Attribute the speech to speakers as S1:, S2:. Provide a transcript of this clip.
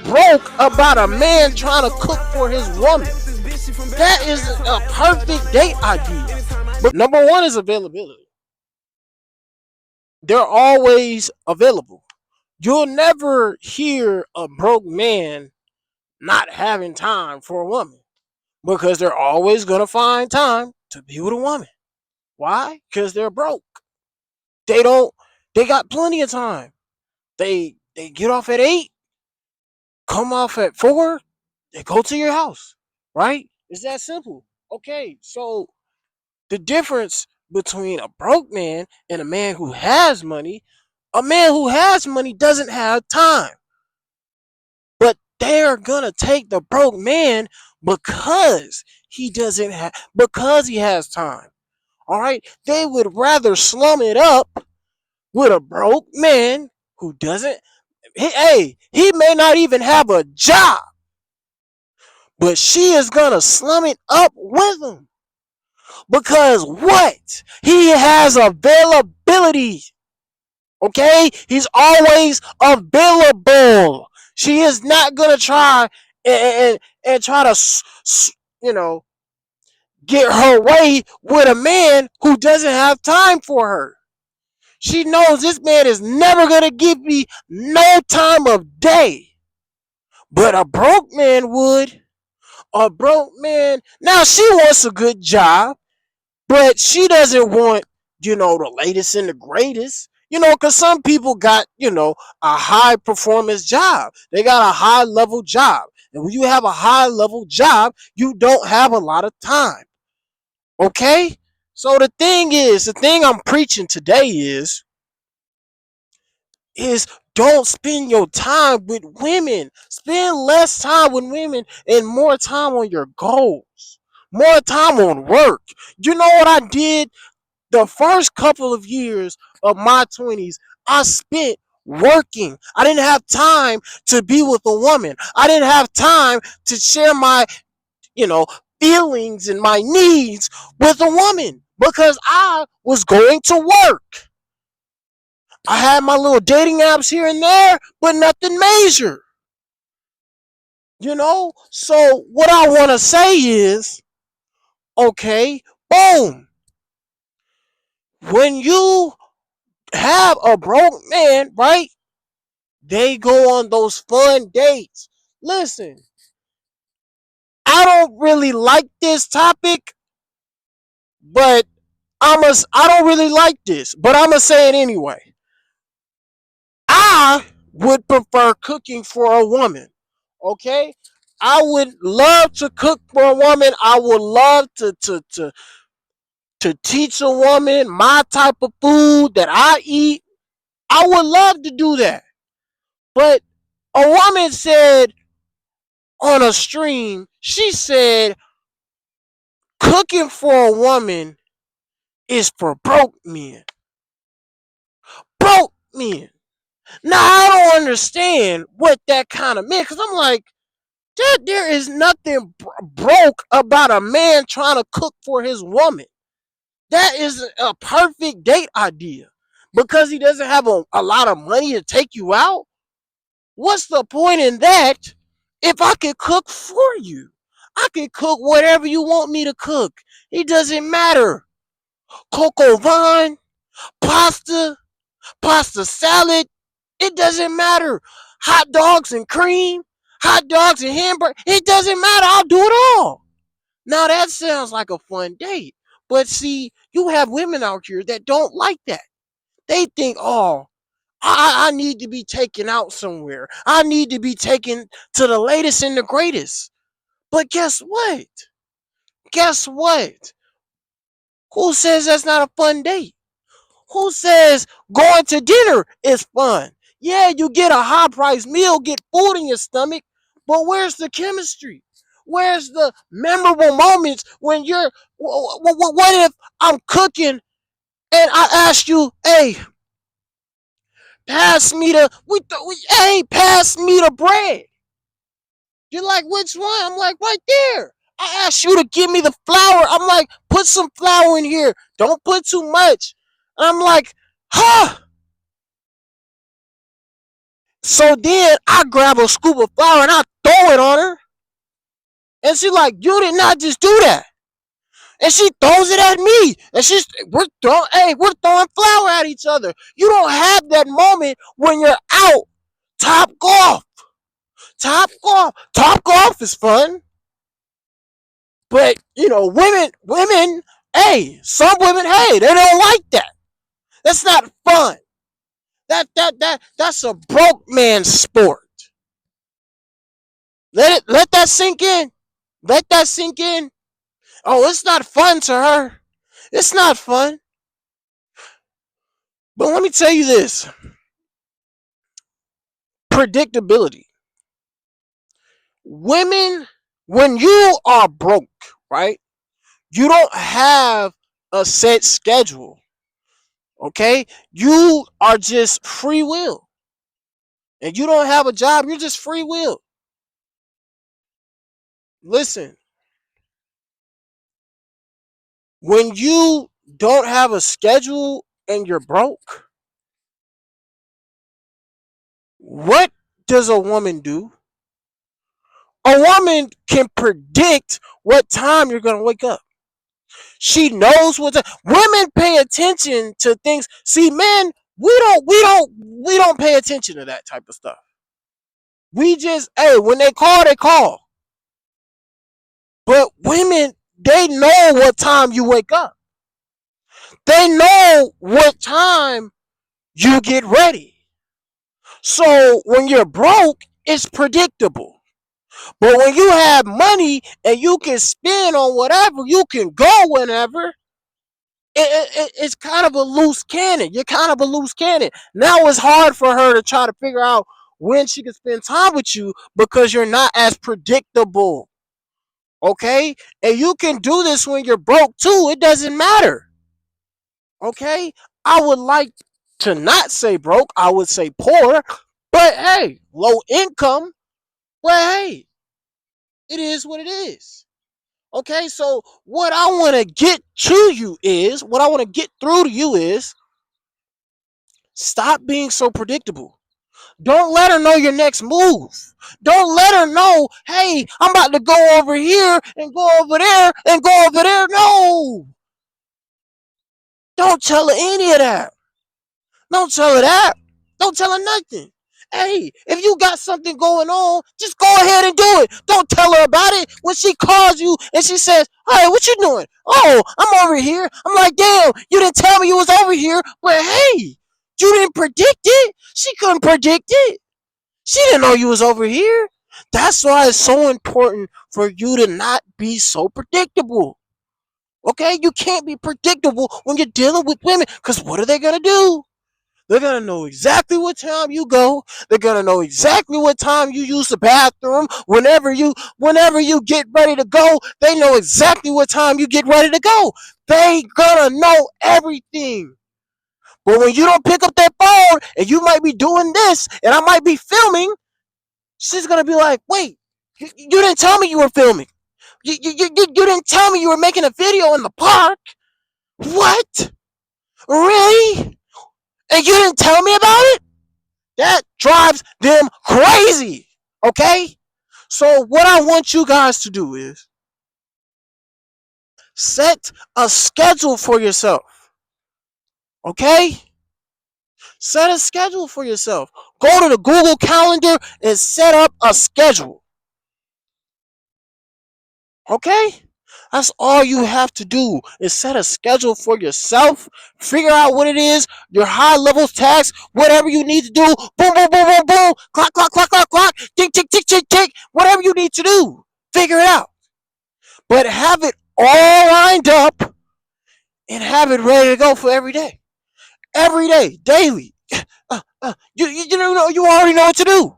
S1: broke about a man trying to cook for his woman. That is a perfect date idea. But number one is availability. They're always available. You'll never hear a broke man not having time for a woman because they're always going to find time to be with a woman. Why? Because they're broke. They don't, they got plenty of time. They get off at 8, come off at 4, they go to your house, right? It's that simple. Okay, so the difference between a broke man and a man who has money, a man who has money doesn't have time. But they're gonna take the broke man because he has time. All right? They would rather slum it up with a broke man who doesn't he may not even have a job, but she is gonna slum it up with him. Because what? He has availability. Okay? He's always available. She is not gonna try and try to you know get her way with a man who doesn't have time for her. She knows this man is never gonna give me no time of day. But a broke man would. A broke man. Now she wants a good job, but she doesn't want, the latest and the greatest. Because some people got, a high performance job. They got a high level job. And when you have a high level job, you don't have a lot of time. Okay? So the thing I'm preaching today is don't spend your time with women. Spend less time with women and more time on your goals. More time on work. You know what I did the first couple of years of my 20s? I spent working. I didn't have time to be with a woman. I didn't have time to share my, you know, feelings and my needs with a woman because I was going to work. I had my little dating apps here and there, but nothing major. So what I want to say is, okay, boom. When you have a broke man, right? They go on those fun dates. Listen, I don't really like this topic, but I don't really like this, but I'm gonna say it anyway. I would prefer cooking for a woman. Okay? I would love to cook for a woman. I would love to teach a woman my type of food that I eat. I would love to do that. But a woman said on a stream, she said cooking for a woman is for broke men. Broke men. Now I don't understand what that kind of meant because I'm like, there is nothing broke about a man trying to cook for his woman. That is a perfect date idea. Because he doesn't have a lot of money to take you out? What's the point in that if I can cook for you? I can cook whatever you want me to cook. It doesn't matter. Coco vine, pasta, pasta salad. It doesn't matter. Hot dogs and cream, hot dogs and hamburger. It doesn't matter. I'll do it all. Now that sounds like a fun date. But see, you have women out here that don't like that. They think, oh, I need to be taken out somewhere. I need to be taken to the latest and the greatest. But guess what? Guess what? Who says that's not a fun date? Who says going to dinner is fun? Yeah, you get a high price meal, get food in your stomach, but where's the chemistry? Where's the memorable moments when what if I'm cooking and I ask you, hey, pass me the bread. You're like, which one? I'm like, right there. I asked you to give me the flour. I'm like, put some flour in here. Don't put too much. I'm like, huh? So then I grab a scoop of flour and I throw it on her. And she like, you did not just do that. And she throws it at me. And we're throwing flour at each other. You don't have that moment when you're out. Top golf. Top golf is fun. But women, hey, some women, hey, they don't like that. That's not fun. That's a broke man sport. Let that sink in. Let that sink in. Oh, it's not fun to her. It's not fun. But let me tell you this. Predictability. Women, when you are broke, right? You don't have a set schedule. Okay? You are just free will. And you don't have a job, you're just free will. Listen, when you don't have a schedule and you're broke, what does a woman do? A woman can predict what time you're going to wake up. She knows what women pay attention to things. See, men, we don't pay attention to that type of stuff. We just, hey, when they call, they call. But women, they know what time you wake up. They know what time you get ready. So when you're broke, it's predictable. But when you have money and you can spend on whatever, you can go whenever. It's kind of a loose cannon. You're kind of a loose cannon. Now it's hard for her to try to figure out when she can spend time with you because you're not as predictable. Okay? And you can do this when you're broke too. It doesn't matter. Okay? I would like to not say broke. I would say poor. But hey, low income. But hey, it is what it is. Okay, so what I want to get to you is, what I want to get through to you is, stop being so predictable. Don't let her know your next move. Don't let her know, hey, I'm about to go over here and go over there and go over there. No. Don't tell her any of that. Don't tell her that. Don't tell her nothing. Hey, if you got something going on, just go ahead and do it. Don't tell her about it. When she calls you and she says, hey, what you doing? Oh, I'm over here. I'm like, damn, you didn't tell me you was over here. But hey, you didn't predict it. She couldn't predict it. She didn't know you was over here. That's why it's so important for you to not be so predictable. Okay? You can't be predictable when you're dealing with women, because what are they going to do? They're going to know exactly what time you go. They're going to know exactly what time you use the bathroom. Whenever you get ready to go, they know exactly what time you get ready to go. They going to know everything. But when you don't pick up that phone and you might be doing this and I might be filming, she's going to be like, wait, you didn't tell me you were filming. You didn't tell me you were making a video in the park. What? Really? And you didn't tell me about it? That drives them crazy. Okay? So what I want you guys to do is set a schedule for yourself. Okay? Set a schedule for yourself. Go to the Google Calendar and set up a schedule. Okay? That's all you have to do is set a schedule for yourself. Figure out what it is, your high level tasks, whatever you need to do. Boom, boom, boom, boom, boom. Clock, clock, clock, clock, clock. Tick, tick, tick, tick, tick. Whatever you need to do. Figure it out. But have it all lined up and have it ready to go for every day. Every day, daily. You already know what to do.